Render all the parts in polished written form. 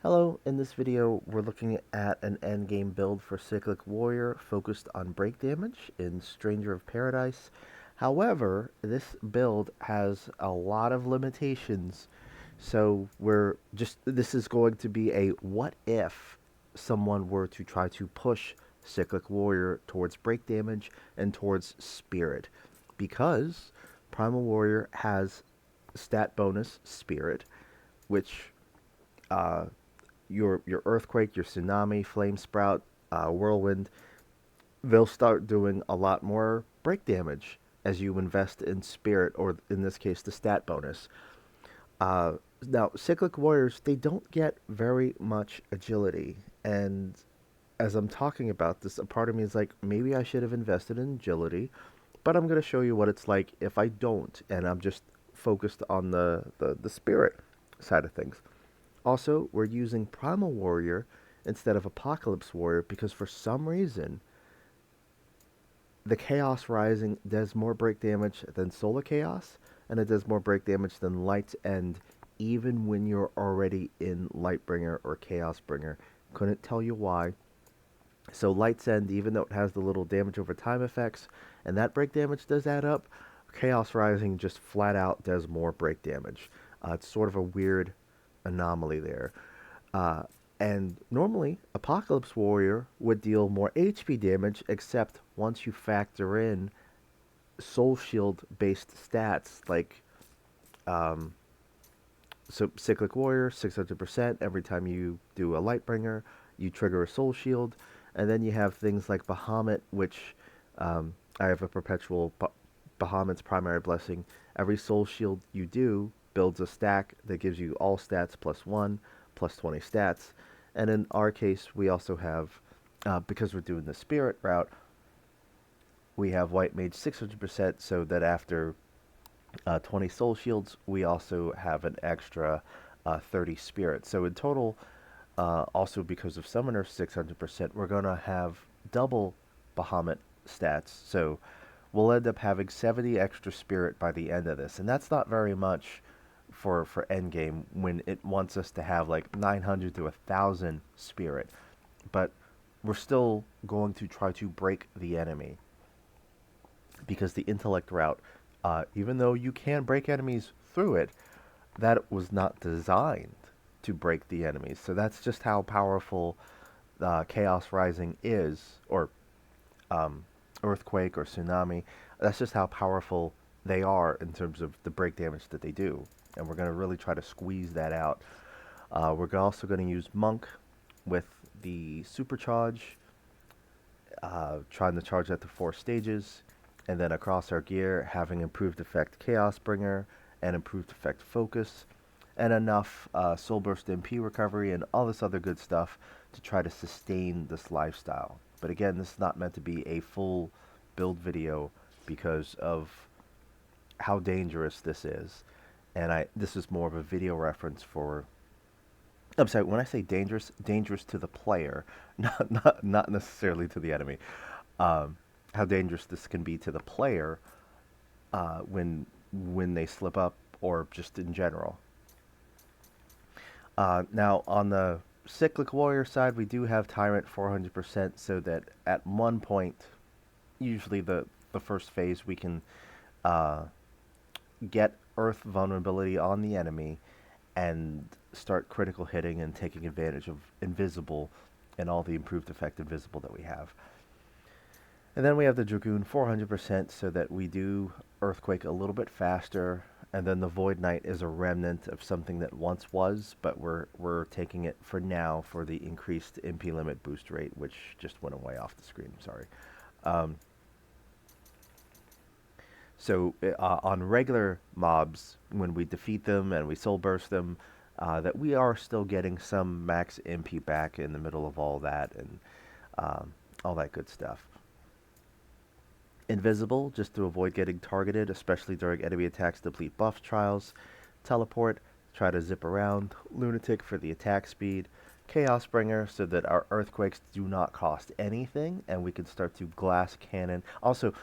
Hello, in this video we're looking at an endgame build for Cyclic Warrior focused on break damage in Stranger of Paradise. However, this build has a lot of limitations, so this is going to be a what if someone were to try to push Cyclic Warrior towards break damage and towards spirit, because Primal Warrior has stat bonus spirit, which uh, your earthquake, your tsunami, flame sprout, whirlwind, they'll start doing a lot more break damage as you invest in spirit, or in this case, the stat bonus. Uh, Now, cyclic warriors, they don't get very much agility, and as I'm talking about this, a part of me is like, maybe I should have invested in agility, but I'm going to show you what it's like if I don't, and I'm just focused on the spirit side of things. Also, we're using Primal Warrior instead of Apocalypse Warrior because for some reason the Chaos Rising does more break damage than Solar Chaos, and it does more break damage than Light's End, even when you're already in Lightbringer or Chaosbringer. Couldn't tell you why. So Light's End, even though it has the little damage over time effects, and that break damage does add up, Chaos Rising just flat out does more break damage. It's sort of a weird anomaly there. Uh, and normally, Apocalypse Warrior would deal more HP damage, except once you factor in Soul Shield based stats like um, Cyclic Warrior, 600% every time you do a Lightbringer, you trigger a Soul Shield. And then you have things like Bahamut, which I have a perpetual Bahamut's primary blessing. Every Soul Shield you do builds a stack that gives you all stats plus 1, plus 20 stats. And in our case, we also have, because we're doing the Spirit route, we have White Mage 600%, so that after 20 Soul Shields, we also have an extra 30 Spirit. So in total, also because of Summoner 600%, we're going to have double Bahamut stats. So we'll end up having 70 extra Spirit by the end of this. And that's not very much for endgame when it wants us to have like 900 to 1,000 Spirit. But we're still going to try to break the enemy because the intellect route, even though you can break enemies through it, that was not designed to break the enemies. So that's just how powerful Chaos Rising is, or um, Earthquake or Tsunami. That's just how powerful they are in terms of the break damage that they do. And we're going to really try to squeeze that out. We're also going to use Monk with the Supercharge, trying to charge that to 4 stages. And then across our gear, having improved effect Chaos Bringer and improved effect Focus, and enough Soul Burst MP recovery and all this other good stuff to try to sustain this lifestyle. But again, this is not meant to be a full build video because of how dangerous this is. And this is more of a video reference for, I'm sorry, when I say dangerous, dangerous to the player, not necessarily to the enemy. Um, how dangerous this can be to the player when they slip up, or just in general. Now, on the Cyclic Warrior side, we do have Tyrant 400%, so that at one point, usually the first phase, we can uh, get Earth vulnerability on the enemy and start critical hitting and taking advantage of Invisible and all the improved effect Invisible that we have. And then we have the Dragoon 400%, so that we do Earthquake a little bit faster. And then the Void Knight is a remnant of something that once was, but we're taking it for now for the increased MP limit boost rate, which just went away off the screen. Sorry. Um, on regular mobs, when we defeat them and we soul burst them, that we are still getting some max MP back in the middle of all that, and all that good stuff. Invisible, just to avoid getting targeted, especially during enemy attacks, deplete buff trials. Teleport, try to zip around. Lunatic for the attack speed. Chaos Bringer, so that our earthquakes do not cost anything, and we can start to glass cannon. Also,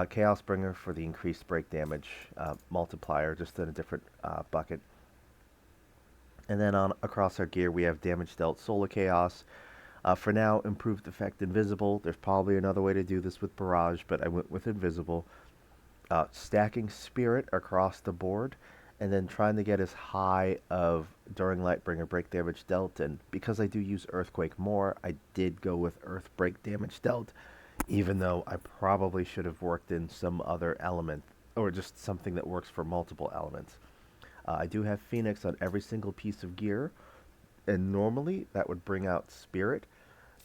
Chaos Bringer for the increased break damage multiplier, just in a different bucket. And then on across our gear, we have damage dealt Solar Chaos. For now, improved effect Invisible. There's probably another way to do this with Barrage, but I went with Invisible. Stacking Spirit across the board, and then trying to get as high of during Lightbringer break damage dealt. And because I do use Earthquake more, I did go with Earth break damage dealt, even though I probably should have worked in some other element or just something that works for multiple elements. I do have Phoenix on every single piece of gear, and normally that would bring out Spirit.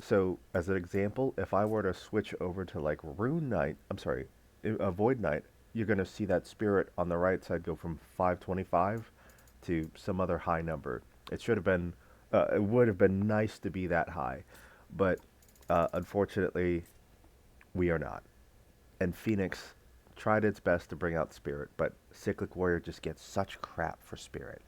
So, as an example, if I were to switch over to like Rune Knight, I'm sorry, Void Knight, you're going to see that Spirit on the right side go from 525 to some other high number. It should have been, it would have been nice to be that high, but unfortunately, we are not. And Phoenix tried its best to bring out Spirit, but Cyclic Warrior just gets such crap for Spirit.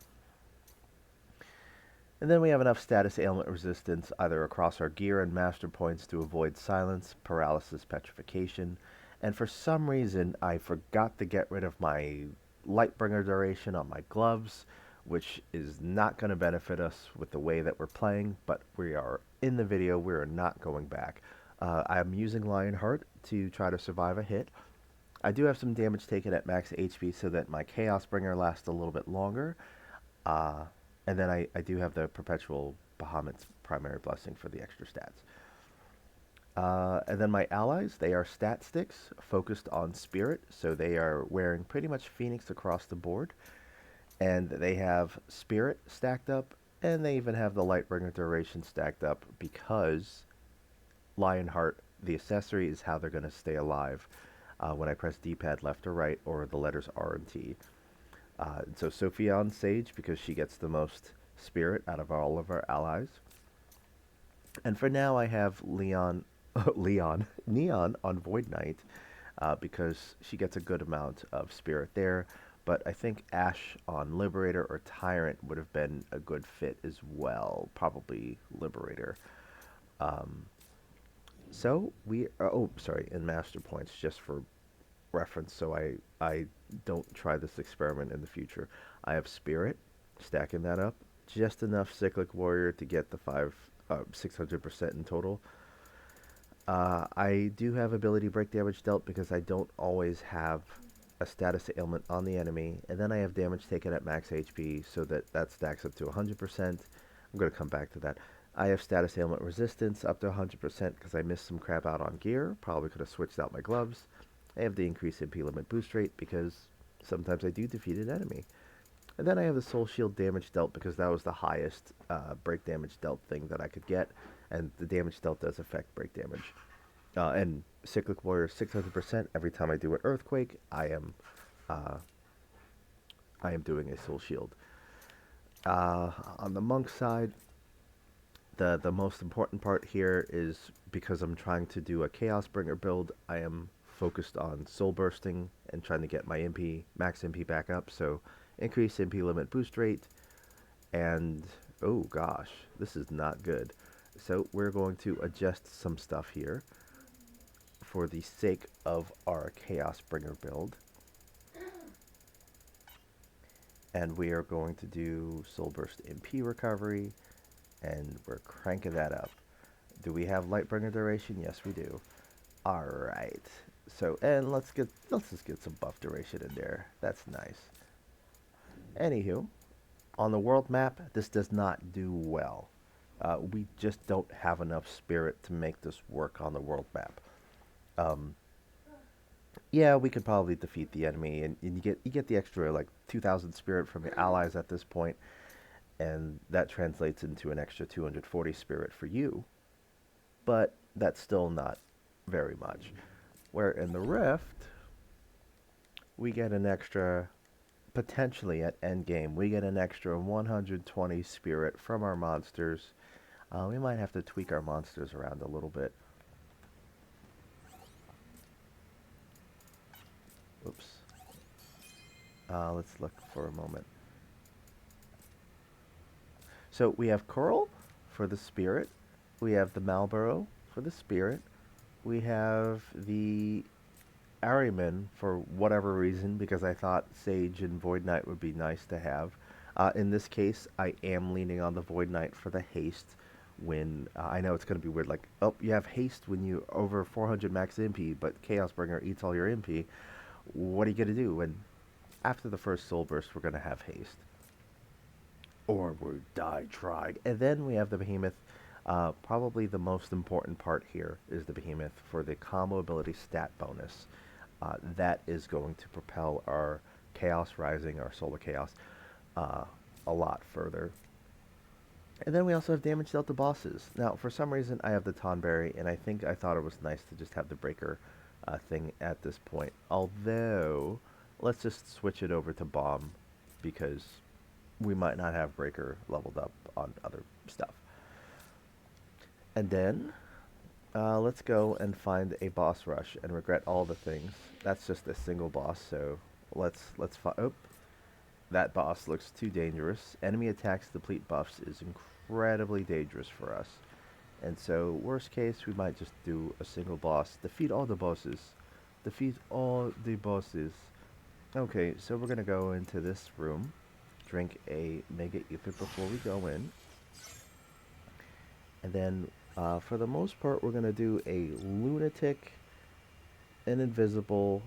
And then we have enough status ailment resistance either across our gear and master points to avoid silence, paralysis, petrification. And for some reason, I forgot to get rid of my Lightbringer duration on my gloves, which is not going to benefit us with the way that we're playing, but we are in the video, we are not going back. I'm using Lionheart to try to survive a hit. I do have some damage taken at max HP so that my Chaos Bringer lasts a little bit longer. Uh, and then I do have the Perpetual Bahamut's Primary Blessing for the extra stats. And then my allies, they are stat sticks focused on spirit, so they are wearing pretty much Phoenix across the board. And they have spirit stacked up, and they even have the Lightbringer duration stacked up because Lionheart, the accessory, is how they're going to stay alive when I press D-pad left or right, or the letters R and T. So Sophia on Sage because she gets the most spirit out of all of our allies. And for now, I have Neon on Void Knight because she gets a good amount of spirit there. But I think Ash on Liberator or Tyrant would have been a good fit as well. Probably Liberator. Um, so we are, oh, sorry, in Master Points, just for reference, so I don't try this experiment in the future. I have Spirit, stacking that up, just enough Cyclic Warrior to get the 600% in total. I do have ability break damage dealt because I don't always have a status ailment on the enemy, and then I have damage taken at max HP, so that stacks up to 100%. I'm going to come back to that. I have status ailment resistance up to 100% because I missed some crap out on gear. Probably could have switched out my gloves. I have the increased MP limit boost rate because sometimes I do defeat an enemy. And then I have the Soul Shield damage dealt because that was the highest break damage dealt thing that I could get, and the damage dealt does affect break damage. And Cyclic Warrior 600% every time I do an Earthquake, uh, I am doing a Soul Shield. On the Monk side, the most important part here is because I'm trying to do a Chaos Bringer build, I am focused on Soul Bursting and trying to get my MP, max MP back up, so increase MP limit boost rate, and oh gosh, this is not good. So we're going to adjust some stuff here for the sake of our Chaos Bringer build. And we are going to do Soul Burst MP recovery, and we're cranking that up. Do we have Lightbringer duration? Yes, we do. All right. So, and let's just get some buff duration in there. That's nice. Anywho, on the world map, this does not do well. We just don't have enough spirit to make this work on the world map. Um, yeah, we could probably defeat the enemy, and you get the extra like 2,000 spirit from your allies at this point, and that translates into an extra 240 spirit for you. But that's still not very much. Where in the Rift, we get an extra, potentially at endgame, we get an extra 120 spirit from our monsters. We might have to tweak our monsters around a little bit. Oops. Let's look for a moment. So we have Coral for the spirit. We have the Marlborough for the spirit. We have the Ahriman for whatever reason, because I thought Sage and Void Knight would be nice to have. In this case, I am leaning on the Void Knight for the haste. When I know it's going to be weird, like, oh, you have haste when you over 400 max MP, but Chaos Bringer eats all your MP. What are you going to do? And after the first Soul Burst, we're going to have haste. Or we die trying. And then we have the Behemoth. Probably the most important part here is the Behemoth for the combo ability stat bonus. That is going to propel our Chaos Rising, our Solar Chaos, a lot further. And then we also have damage dealt to bosses. Now, for some reason, I have the Tonberry, and I thought it was nice to just have the Breaker thing at this point. Although, let's just switch it over to Bomb, because we might not have Breaker leveled up on other stuff. And then, let's go and find a boss rush and regret all the things. That's just a single boss, so let's find. Oh, that boss looks too dangerous. Enemy attacks deplete buffs is incredibly dangerous for us. And so, worst case, we might just do a single boss. Defeat all the bosses. Defeat all the bosses. Okay, so we're going to go into this room. Drink a Mega Ether before we go in. And then, for the most part, we're going to do a Lunatic, an Invisible...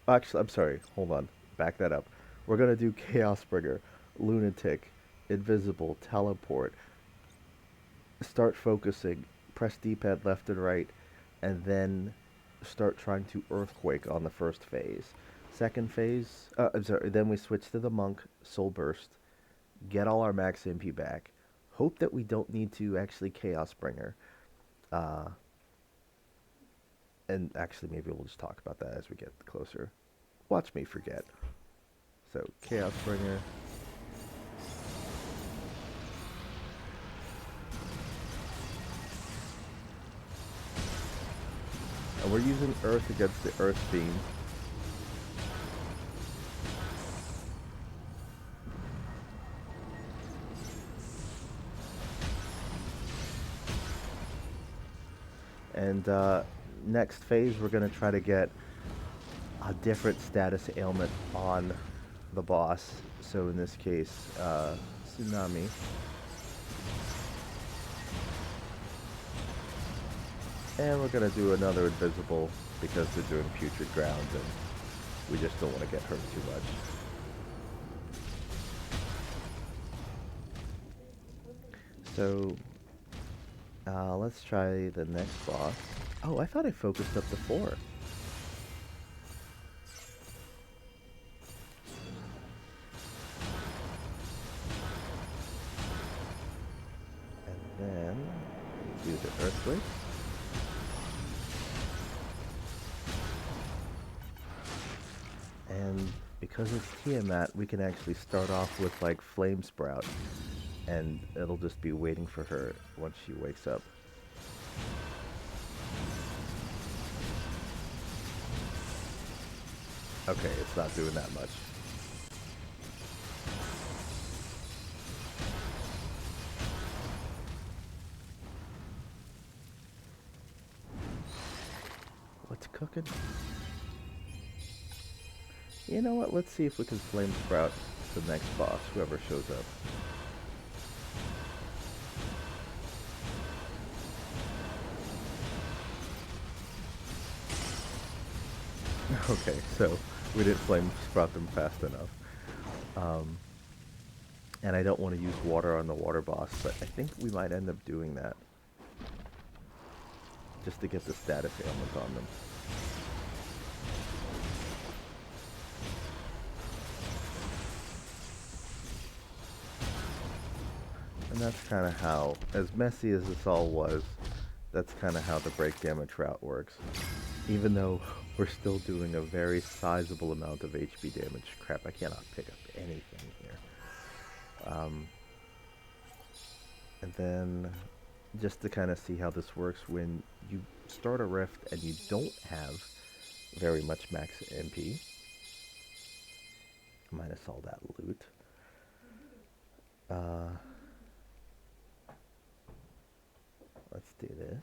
Actually, I'm sorry. Hold on. Back that up. We're going to do Chaos Bringer, Lunatic, Invisible, Teleport. Start focusing. Press D-pad left and right. And then start trying to Earthquake on the first phase. Second phase... I'm sorry. Then we switch to the Monk, Soul Burst. Get all our max MP back. Hope that we don't need to actually Chaos Bringer. And actually, maybe we'll just talk about that as we get closer. Watch me forget. So, Chaos Bringer. And we're using Earth against the Earth Fiend. And next phase, we're going to try to get a different status ailment on the boss. So in this case, Tsunami. And we're going to do another Invisible because they're doing Putrid Ground and we just don't want to get hurt too much. So, let's try the next boss. Oh, I thought I focused up to 4. And then, do the Earthquake. And because it's Tiamat, we can actually start off with, like, Flame Sprout. And it'll just be waiting for her once she wakes up. Okay, it's not doing that much. What's cooking? You know what? Let's see if we can Flame Sprout the next boss, whoever shows up. Okay, so we didn't Flame Sprout them fast enough. And I don't want to use water on the water boss, but I think we might end up doing that. Just to get the status ailment on them. And that's kind of how, as messy as this all was, that's kind of how the break damage route works. Even though we're still doing a very sizable amount of HP damage. Crap, I cannot pick up anything here. And then, just to kind of see how this works, when you start a rift and you don't have very much max MP, minus all that loot, let's do this.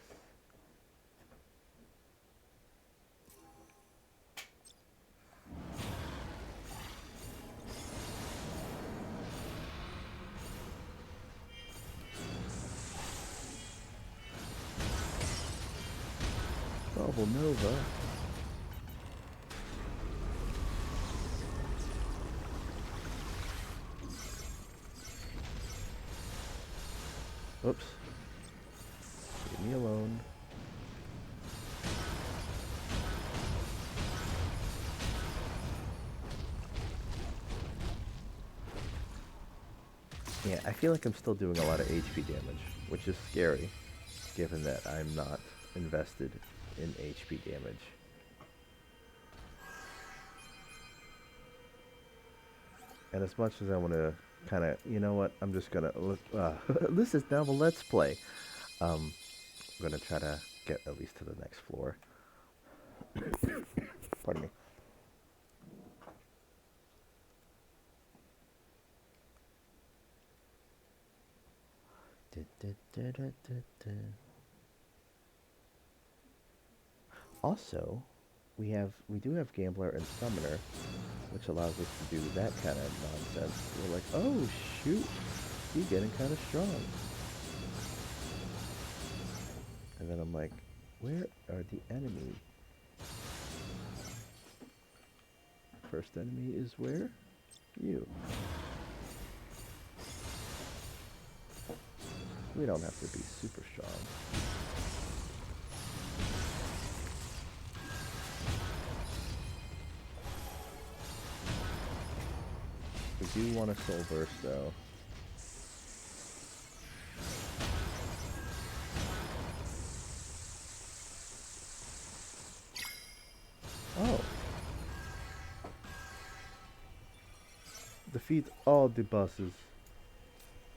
double Nova. Oops. Leave me alone. Yeah, I feel like I'm still doing a lot of HP damage, which is scary, given that I'm not invested in HP damage. And as much as I want to kind of, you know what, I'm just going to, this is now the Let's Play. I'm going to try to get at least to the next floor. Pardon me. Also, we do have Gambler and Summoner, which allows us to do that kind of nonsense. We're like, oh shoot, he's getting kind of strong. And then I'm like, where are the enemies? First enemy is where? You. We don't have to be super strong. We do want a soul burst though. Oh. Defeat all the bosses.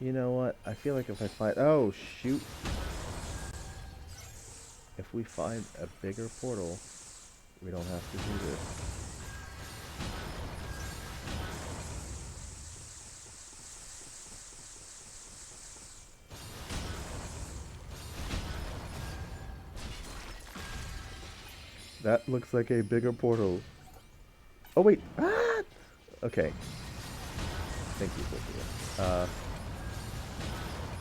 You know what? I feel like if I find... Oh, shoot. If we find a bigger portal, we don't have to do this. That looks like a bigger portal. Oh, wait. Ah! Okay. Thank you, Sophia.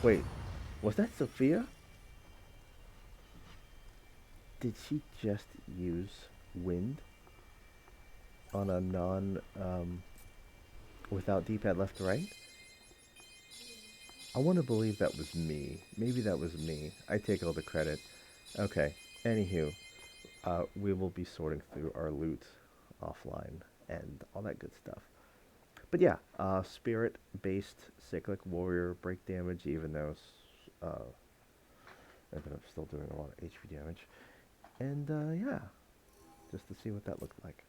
Wait. Was that Sophia? Did she just use wind on a without D-pad left to right? I want to believe that was me. Maybe that was me. I take all the credit. Okay. Anywho, we will be sorting through our loot offline and all that good stuff. But yeah, spirit-based cyclic warrior break damage, even though I'm still doing a lot of HP damage. And yeah, just to see what that looked like.